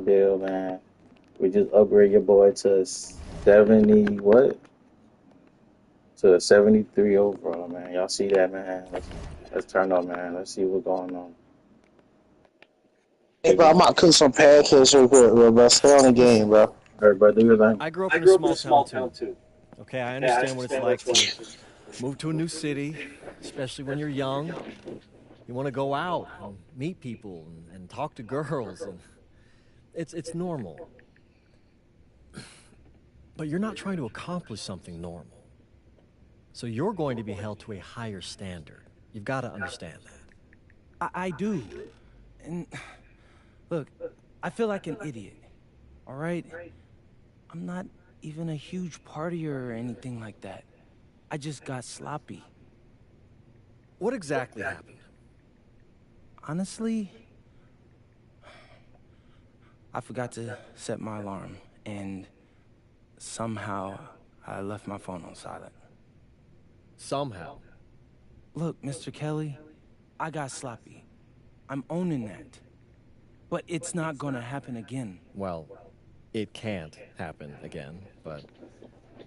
deal, man. We just upgrade your boy to 70, what? To a 73 overall, man. Y'all see that, man? Let's turn up, man. Let's see what's going on. Hey, bro, I'm about to cook some pancakes real quick, bro. Stay on the game, bro. Alright, bro, do your thing. I grew up in a small town too. Okay, I understand what it's like to move to a new city, especially when you're young. You want to go out and meet people and talk to girls, and it's normal. But you're not trying to accomplish something normal. So you're going to be held to a higher standard. You've got to understand that. I do. And look, I feel like an idiot. All right? I'm not even a huge partier or anything like that. I just got sloppy. What exactly happened? Honestly, I forgot to set my alarm, and somehow I left my phone on silent. Somehow? Look, Mr. Kelly, I got sloppy. I'm owning that. But it's not gonna happen again. Well, it can't happen again, but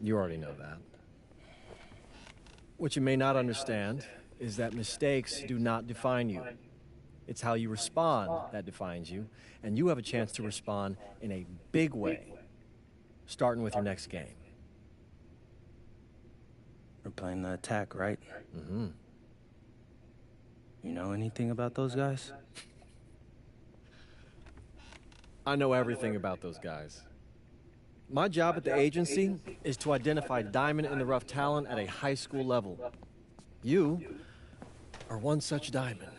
you already know that. What you may not understand is that mistakes do not define you. It's how you respond that defines you, and you have a chance to respond in a big way, starting with your next game. We're playing the attack, right? Mm-hmm. You know anything about those guys? I know everything about those guys. My job at the agency is to identify diamond-in-the-rough talent at a high school level. You are one such diamond.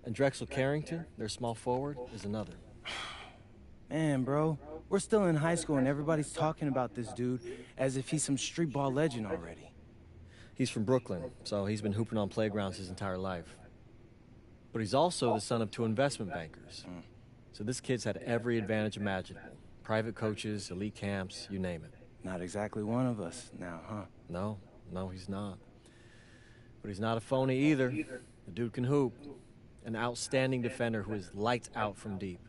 And Drexel Carrington, their small forward, is another. Man, bro, we're still in high school and everybody's talking about this dude as if he's some street ball legend already. He's from Brooklyn, so he's been hooping on playgrounds his entire life. But he's also the son of two investment bankers. So this kid's had every advantage imaginable. Private coaches, elite camps, you name it. Not exactly one of us now, huh? No, he's not. But he's not a phony either. The dude can hoop. An outstanding defender who is lights out from deep.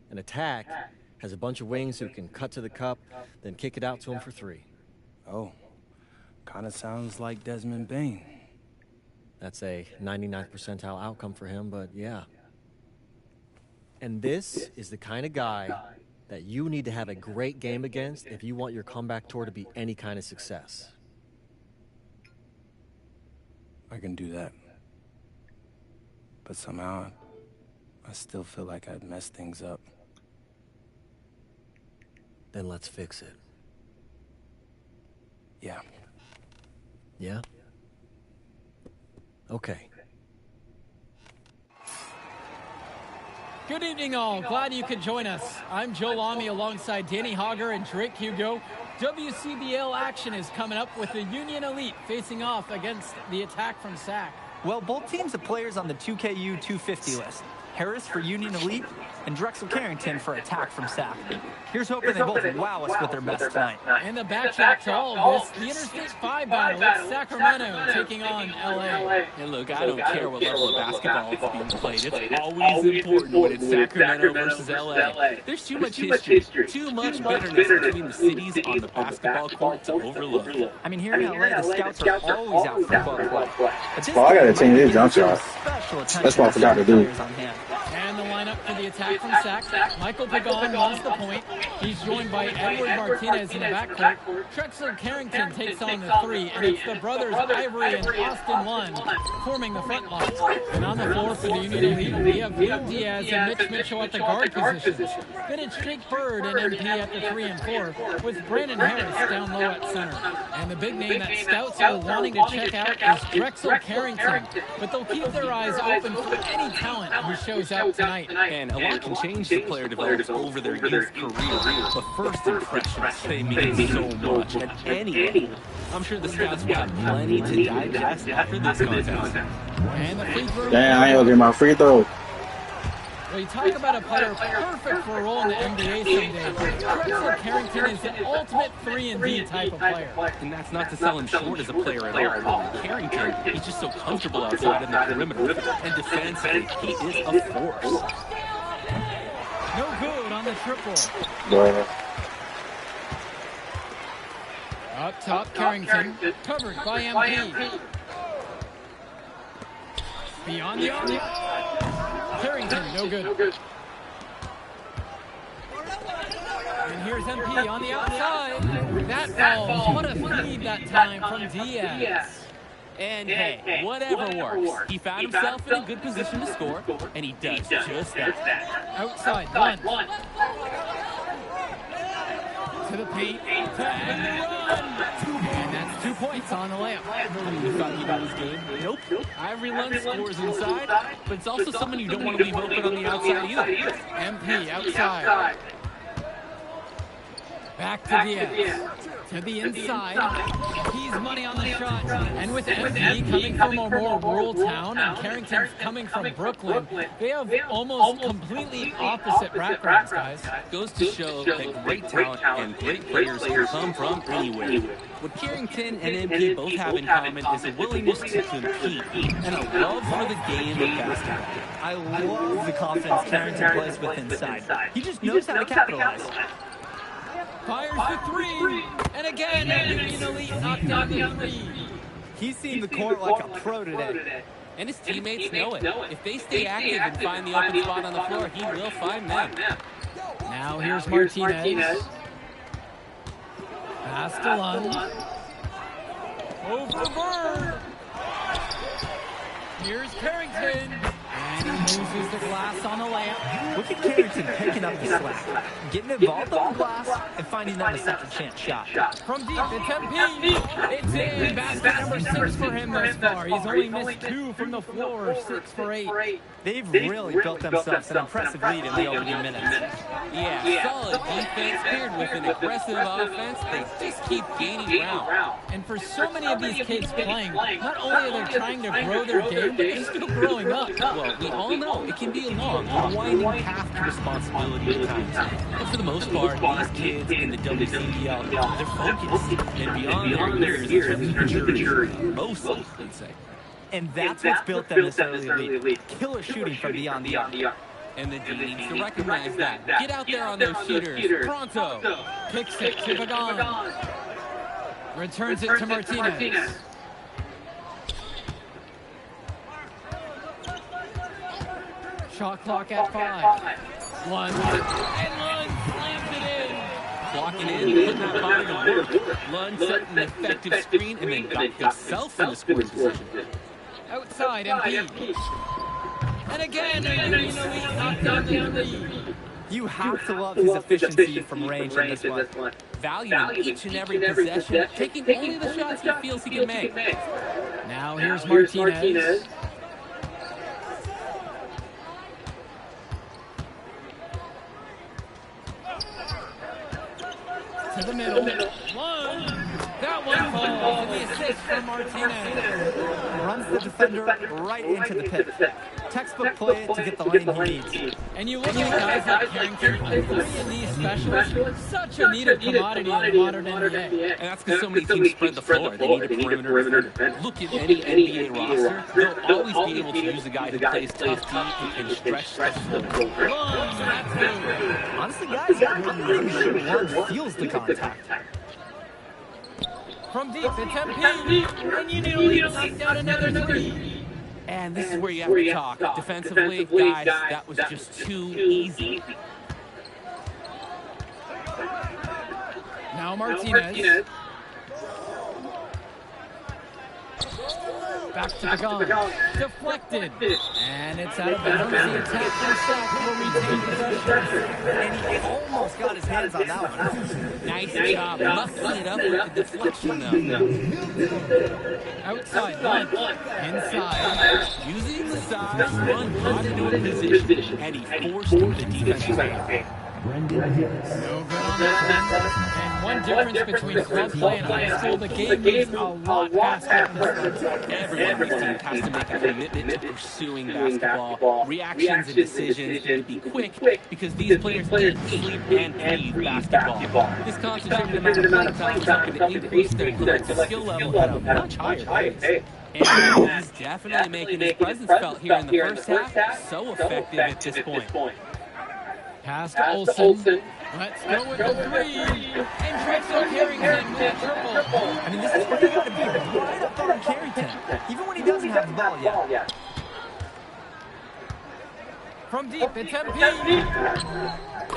An attack has a bunch of wings who can cut to the cup, then kick it out to him for three. Oh, kind of sounds like Desmond Bain. That's a 99th percentile outcome for him, but yeah. And this is the kind of guy that you need to have a great game against if you want your comeback tour to be any kind of success. I can do that. But somehow, I still feel like I've messed things up. Then let's fix it. Yeah. Yeah? Okay. Good evening, all. Glad you could join us. I'm Joe Lamy alongside Danny Hogger and Drake Hugo. WCBL action is coming up with the Union Elite facing off against the attack from SAC. Well, both teams have players on the 2KU 250 list. Harris for Union Elite and Drexel Carrington for attack from SAC. Here's hoping they both wow us with their best tonight. And the backtrack to all of this, the Interstate 5 battle. It's Sacramento taking on LA. And look, I don't care what level of basketball is being played. It's always important when it's Sacramento versus LA. There's too much history, too much bitterness between the cities on the basketball court to overlook. I mean, here in LA, the scouts are always out for club play. Oh, I gotta change his jump shot. That's what I forgot to do. And the lineup for the attack from SAC. Michael Pagan runs the point. He's joined by Edward Martinez in the backcourt. Drexel Carrington takes on the three, and it's the brothers Ivory and Austin Lund forming the front line. And on the floor for the Union Elite, we have Liam Diaz and Mitch Mitchell at the guard positions. Then it's Jake Bird and MP at the 3 and 4, with Brandon Harris down low at center. And the big name that scouts are wanting to check out is Drexel Carrington, but they'll keep their eyes open for any talent who shows up tonight. And a lot can change the player develops over their youth career, but first impressions, they mean so much at any level. I'm sure the scouts will have plenty to digest after this contest. And the free throw. Damn, I ain't gonna get my free throw. Well, you talk about a player perfect for a role in the NBA someday. Drexel Carrington is the ultimate 3-and-D type of player. And that's not to sell him short as a player at all. Carrington, he's just so comfortable outside in the perimeter. And defensively, he is a force. No good. Good on the triple. Boy, Up top, Carrington. Covered by MP. Beyond the arc. Carrington, no good. And here's MP on the outside. That falls. What a feed that time from Diaz. And hey, whatever works. He found himself in a good position to score, and he does just that. Outside, Blunt. To the paint. Tag and run. And that's 2 points on the layup. You thought he was good? Nope. Ivory Lund scores inside, but it's also someone you don't want to leave open on the outside either. MP outside. Back to Diaz. To the inside. He's money on the shot. And with MP coming from a more rural town and Carrington coming from Brooklyn, they have almost completely opposite backgrounds, guys. Goes to show that great talent and great players can come from anywhere. What Carrington and MP both have in common is a willingness to compete and a love for the game of basketball. I love the confidence Carrington plays with inside. He just knows how to capitalize. Fires the three. And again, Union Elite knocked down the three. He's seen the court like a pro today. And his teammates know it. If they stay active and find the open spot on the floor, he will find them. Now here's Martinez. Pass to Lund. Over Bird. Here's Carrington. And he loses the glass on the layup. Look at Carrington picking up the slack, getting involved on the glass, and finding them a second chance shot. From deep, it's MP. It's in. Basket number 6 for him thus far. He's only missed 2 from the floor, 6 for 8. They've really built themselves an impressive lead in the opening minutes. Yeah, solid defense paired with an aggressive offense. They just keep gaining ground. And for so many of these kids playing, not only are they trying to grow their game, but they're still growing up. Well, we all know it can be a long, winding path to responsibility at times. But for the most part, these kids in the WCBL, they're focused and beyond their years in terms of maturity. Mostly, I'd say. And that's what's built them this early lead. Killer shooting from beyond the arc. And the D needs to recognize that. Get out there on those shooters. Pronto. Kicks it to Pagan. Returns it to Martinez. Shot clock at 5. Lund. And Lund slams it in. Blocking in, putting that body to work. Lund set an effective screen and then got himself in the scoring position. Outside, MP. And again, Union Elite knocked down the three. You have to love his efficiency from range in this one. Valuing each and every possession, taking only the shots he feels he can make. Now here's Martinez. To the middle. One. That one falls. And the assist from Martinez. Runs the defender right into the pit. Textbook play to get the lane he needs. And you look at guys like Carrington, three of these specialists, such a needed commodity in the modern NBA. And that's because so many teams spread the floor. They need a perimeter defender. Look at any NBA roster. They'll always be able to use a guy who plays tough deep and stretch the floor. That's good. Honestly, guys, I'm sure one feels the contact. From deep, it's MP. And Union Elite knocked down another three. And this is where you have to talk. Defensively, guys, that was just too easy. Now Martinez. Back to Pagan. Deflected. And it's out of bounds. The attack from Sack will retain possession. And he almost got his hands on that one. Nice job muffling it up with the deflection, though. Outside, Lund. Inside. Using the size, Lund got into a position, and he forced the defensive out. No good on that one. And one difference between club play and high school, the game moves a lot faster. Everyone on this team has to make a commitment to pursuing basketball. Reactions and decisions need to be quick because these players eat, sleep, and breathe basketball. This concentrated amount of playing time is helping to increase their collective skill level at a much higher pace. And he's definitely making his presence felt here in the first half so effective at this point. Pass to Olsen. Let's go with the three. And Drexel Carrington with a triple. I mean, this is where you got to be right up on Carrington, even when he doesn't have the ball yet. From deep, it's MP.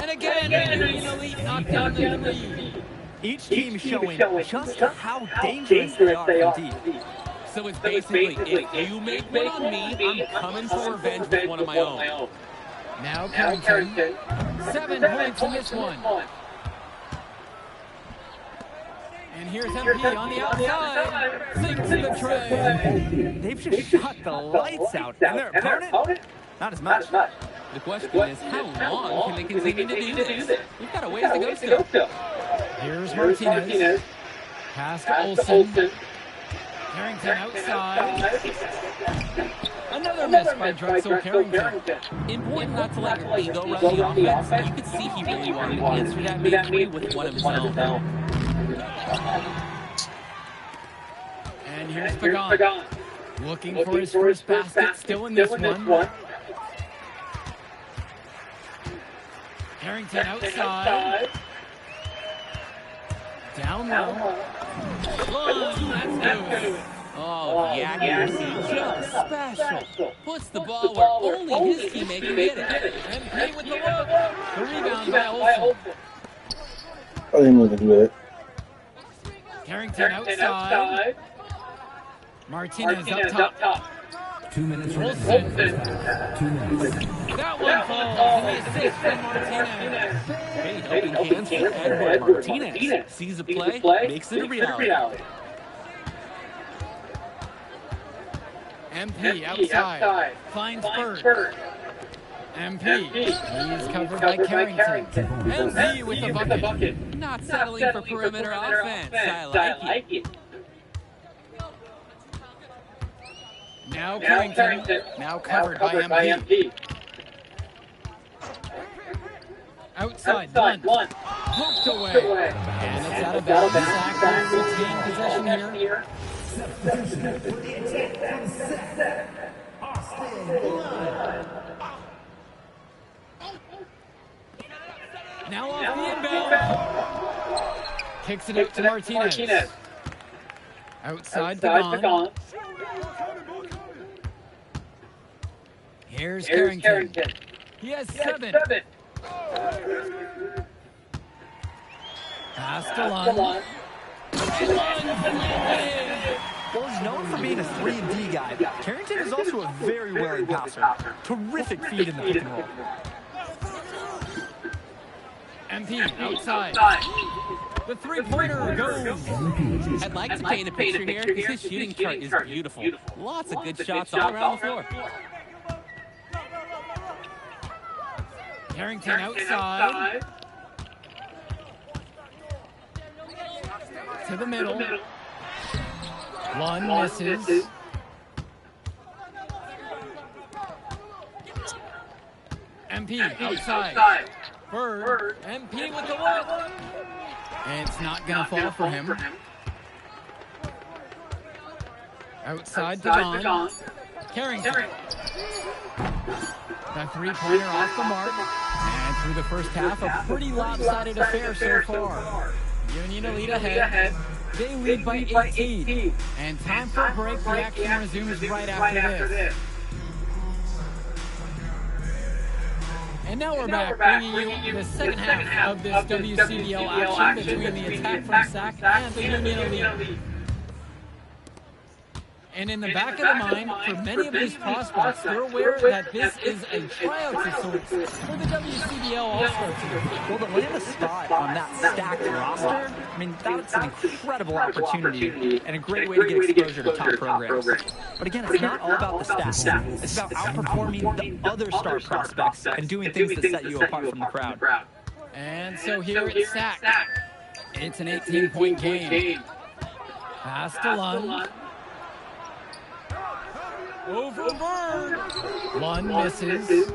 And again, Union Elite knocked down the three. Each team showing just how dangerous they are from deep. So it's basically, if you make one on me, I'm coming for revenge with one of my own. Now Carrington. 7 points in this one. And here's MP on the outside. Sinks to the tray. They've just shot the lights out. And their opponent? Not as much. The question is, how long can they continue to do this? We've got a ways to go still. Here's Martinez. Pass to Olsen. Carrington outside. Another miss by Drexel Carrington. Important not to let your ego run the offense. You could see he really wanted to answer that main three with one of his own. And here's Pagan. Looking for his first basket still in this one. Carrington outside. Down low. That's good. Oh, the accuracy, just special. Puts the ball where only his teammate can get it. MP with the look. The rebound by Olsen. I didn't mean to do that. Carrington outside. Martinez up top. 2 minutes Olsen. remaining. 2 minutes. That one falls. And the assist from Martinez. Hey, helping hands for Edward Martinez. Sees the play, makes it a reality. MP outside. Finds Bird. MP. He's covered by Carrington. MP with the bucket. Not settling for perimeter offense. I like it. Now Carrington. Now covered by MP. Outside, Blunt. Poked away. And it's out of bounds. Sack will retain possession here. Now off the inbound. Kicks it up to Martinez. Outside Pagan. Here's Carrington. He has 7. Pass to Lund. Well, he's known for being a 3-and-D guy. Carrington is also a very willing passer. Terrific feed in the pick and roll. MP outside. The three-pointer goes. I'd like to paint a picture here because his shooting chart is beautiful. Lots of good shots all around the floor. Carrington outside. To the middle. One misses. MP outside. Bird. MP with the look. And it's not going to fall for him. Outside to Don. Carrington. The three-pointer off the mark. And through the first half, a pretty lopsided affair so far. Union Elite ahead. They lead by 18. And time for a break. The action resumes right after this. And now we're back, bringing you the second half of this WCBL action between the attack from SAC and the Union Elite. And in the back of the mind, for many of these prospects, they're aware that this is a tryout of sorts for the WCBL All-Star team. Well, to land a spot on that stacked roster, I mean, that's an incredible opportunity and a great way to get exposure to top programs. But again, it's not all about the stats. It's about outperforming the other star prospects and doing things that set you apart from the crowd. And so here it's SAC. It's an 18-point game. Pass to Lund. Over Bird. Lund misses.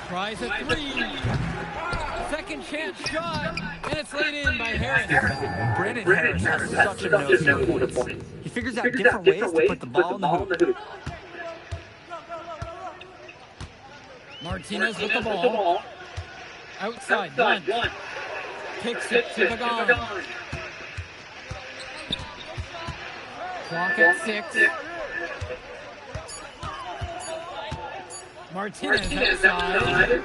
Tries a three. Second chance shot. And it's laid in by Harris. Brandon Harris has such a nose for points. He figures out different ways to put the ball in the hoop. Martinez with the ball. Outside, Blunt. Kicks it to Pagan. Clock at 6. Martinez outside.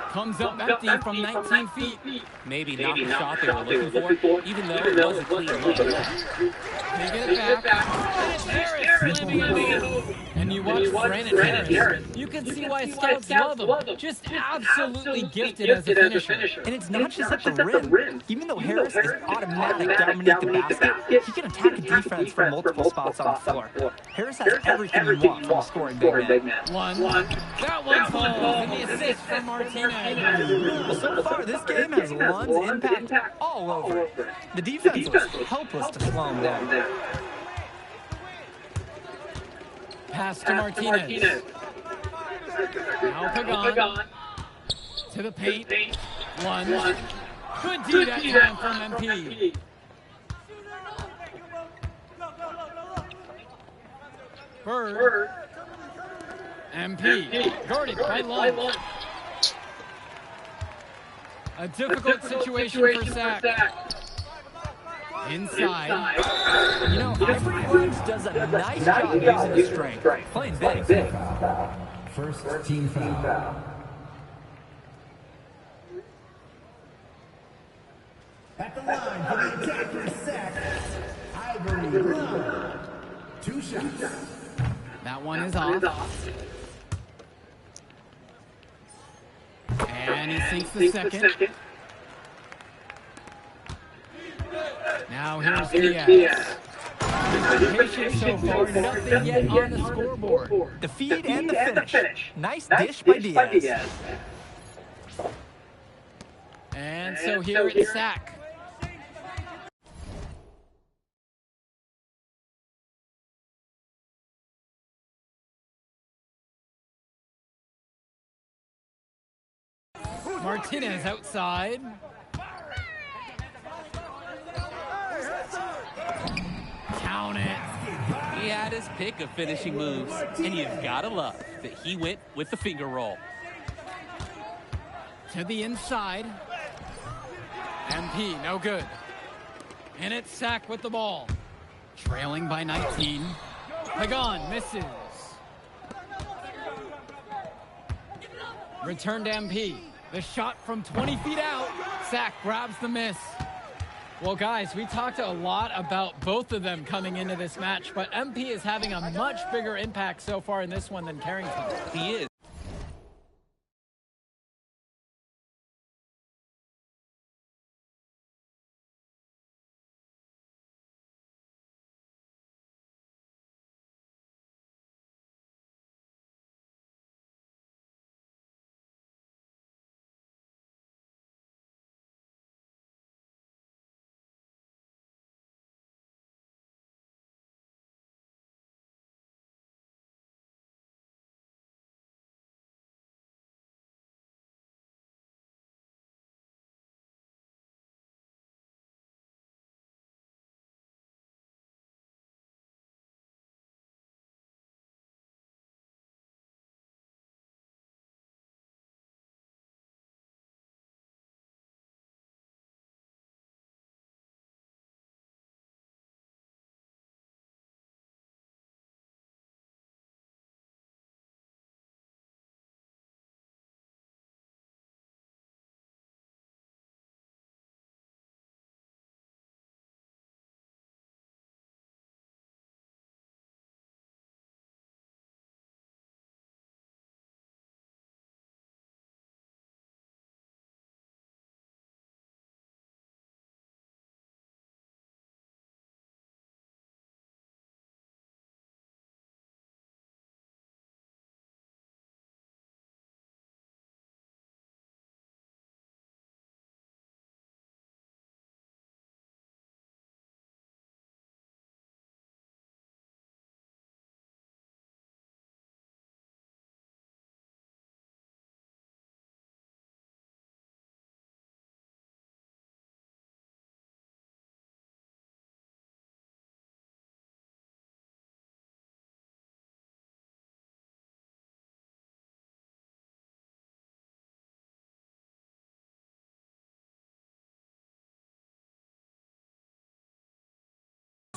Comes up empty from 19 feet. Maybe not the shot they were looking for, even though it was a clean look. They get it back. And it's Harris slamming it home. And you watch Brandon Harris. You can see why scouts love him. Just absolutely gifted as a finisher. And it's not just at the rim. Even though Harris is automatic down beneath the basket, he can attack a defense from multiple spots on the floor. Harris has everything you want from a scoring big man. One. That one falls. And the assist from Martinez. So far, this game has Lund's impact all over it. The defense was helpless to slow him down. Pass to Martinez. Now Pagan. To the paint. One. Good D that time from MP. Bird. MP. Guarded by Lund. A difficult situation for Sack. Inside. You know, Ivory Works does a nice job using his strength. Playing big. First team foul. At the line for the attacker sack, Ivory Lund. 2 shots. That one is off. And he sinks the second. Now here's Diaz. Patient so far, nothing yet on the scoreboard. The feed and the finish. Nice dish by Diaz. And so here it's Sack. Martinez outside. Count it. He had his pick of finishing moves, and you've got to love that he went with the finger roll. To the inside. MP, no good. And it's Sack with the ball. Trailing by 19. Pagan misses. Return to MP. The shot from 20 feet out. Sack grabs the miss. Well, guys, we talked a lot about both of them coming into this match, but MP is having a much bigger impact so far in this one than Carrington. He is.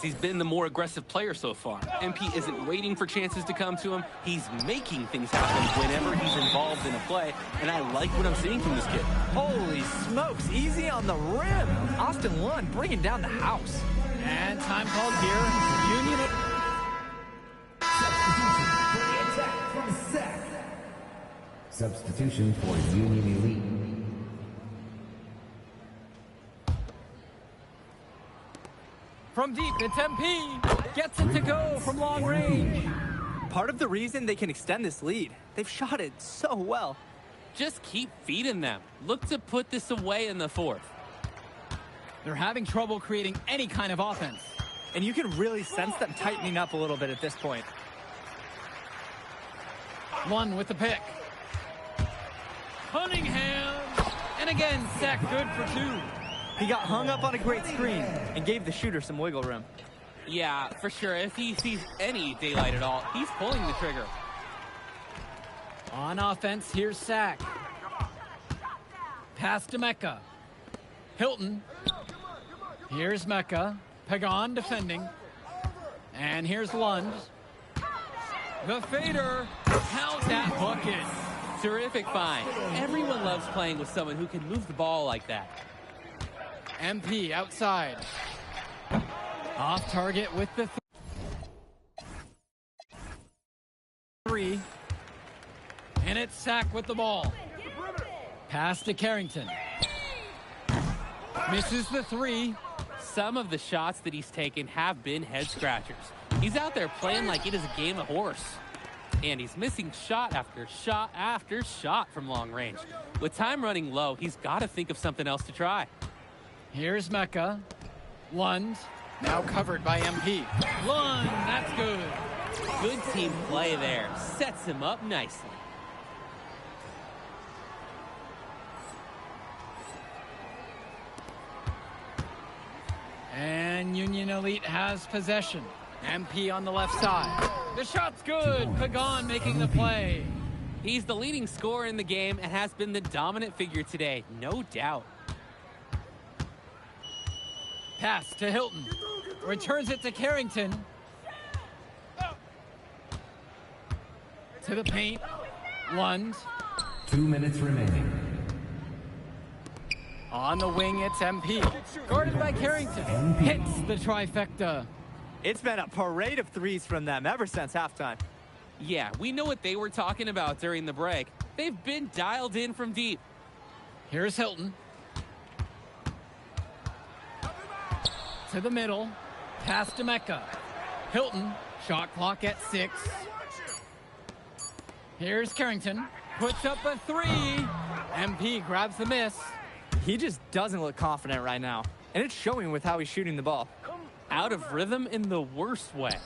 He's been the more aggressive player so far. MP isn't waiting for chances to come to him. He's making things happen whenever he's involved in a play, and I like what I'm seeing from this kid. Holy smokes, easy on the rim. Austin Lund bringing down the house. And time called here. Union. Substitution for Union Elite. From deep, it's MP. Gets it to go from long range. Part of the reason they can extend this lead, they've shot it so well. Just keep feeding them. Look to put this away in the fourth. They're having trouble creating any kind of offense. And you can really sense them tightening up a little bit at this point. One with the pick. Cunningham. And again, sack good for 2. He got hung up on a great screen and gave the shooter some wiggle room. Yeah, for sure. If he sees any daylight at all, he's pulling the trigger. On offense, here's Sack. Pass to Mecca. Hilton. Here's Mecca. Pagan defending. And here's Lund. The fader. Count that bucket. Terrific find. Everyone loves playing with someone who can move the ball like that. MP outside. Off target with the 3. And it's Sack with the ball. Pass to Carrington. Misses the 3. Some of the shots that he's taken have been head scratchers. He's out there playing like it is a game of horse. And he's missing shot after shot after shot from long range. With time running low, he's got to think of something else to try. Here's Mecca. Lund. Now covered by MP. Lund, that's good. Good team play there. Sets him up nicely. And Union Elite has possession. MP on the left side. The shot's good. Pagan making the play. He's the leading scorer in the game and has been the dominant figure today, no doubt. Pass to Hilton. Returns it to Carrington. To the paint. Lund. 2 minutes remaining. On the wing, it's MP. Guarded by Carrington. Hits the trifecta. It's been a parade of threes from them ever since halftime. Yeah, we know what they were talking about during the break. They've been dialed in from deep. Here's Hilton. To the middle. Pass to Mecca. Hilton. Shot clock at 6. Here's Carrington. Puts up a 3. MP grabs the miss. He just doesn't look confident right now. And it's showing with how he's shooting the ball. Out of rhythm in the worst way.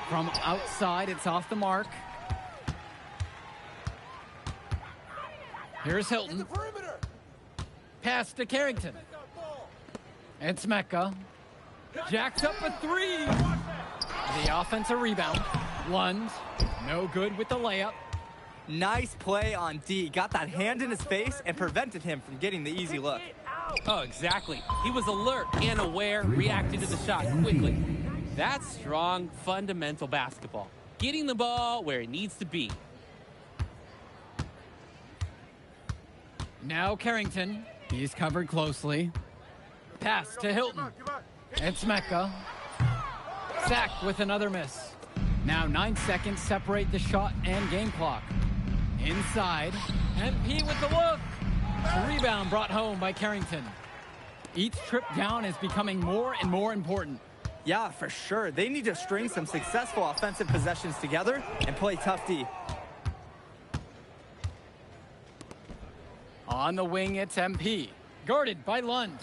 From outside, it's off the mark. Here's Hilton. Pass to Carrington. It's Mecca. Jacks up a 3. The offensive rebound. Lund. No good with the layup. Nice play on D. Got that hand in his face and prevented him from getting the easy look. Oh, exactly. He was alert and aware, reacted to the shot quickly. That's strong, fundamental basketball. Getting the ball where it needs to be. Now Carrington. He's covered closely. Pass to Hilton. It's Mecca. Sack with another miss. Now 9 seconds separate the shot and game clock. Inside. MP with the look. The rebound brought home by Carrington. Each trip down is becoming more and more important. Yeah, for sure. They need to string some successful offensive possessions together and play tough D. On the wing, it's MP. Guarded by Lund.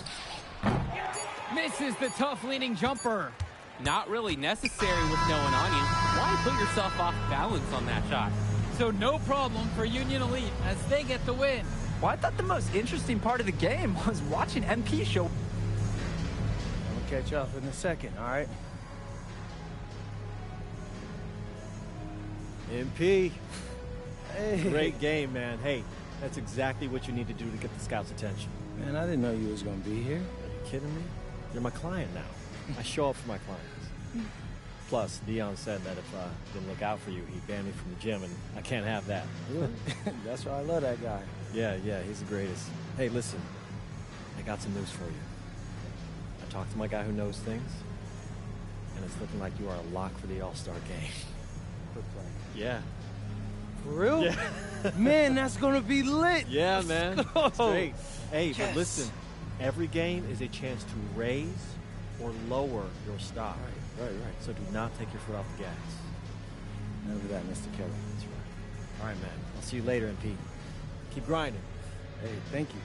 Misses the tough leaning jumper. Not really necessary with no one on you. Why put yourself off balance on that shot? So no problem for Union Elite as they get the win. Well, I thought the most interesting part of the game was watching MP show. We'll catch up in a second, all right? MP. Hey. Great game, man. Hey, that's exactly what you need to do to get the scouts' attention. Man, I didn't know you was gonna be here. Are you kidding me? You're my client now. I show up for my clients. Plus, Dion said that if I didn't look out for you, he'd ban me from the gym, and I can't have that. That's why I love that guy. Yeah, he's the greatest. Hey, listen, I got some news for you. I talked to my guy who knows things, and it's looking like you are a lock for the All-Star game. Yeah. For real? Yeah. Man, that's gonna be lit. Yeah, man. go. It's great. Hey, Yes. but listen, every game is a chance to raise or lower your stock. Right. So do not take your foot off the gas. Never that, Mr. Kelly. That's right. All right, man. I'll see you later, MP. Keep grinding. Hey, thank you.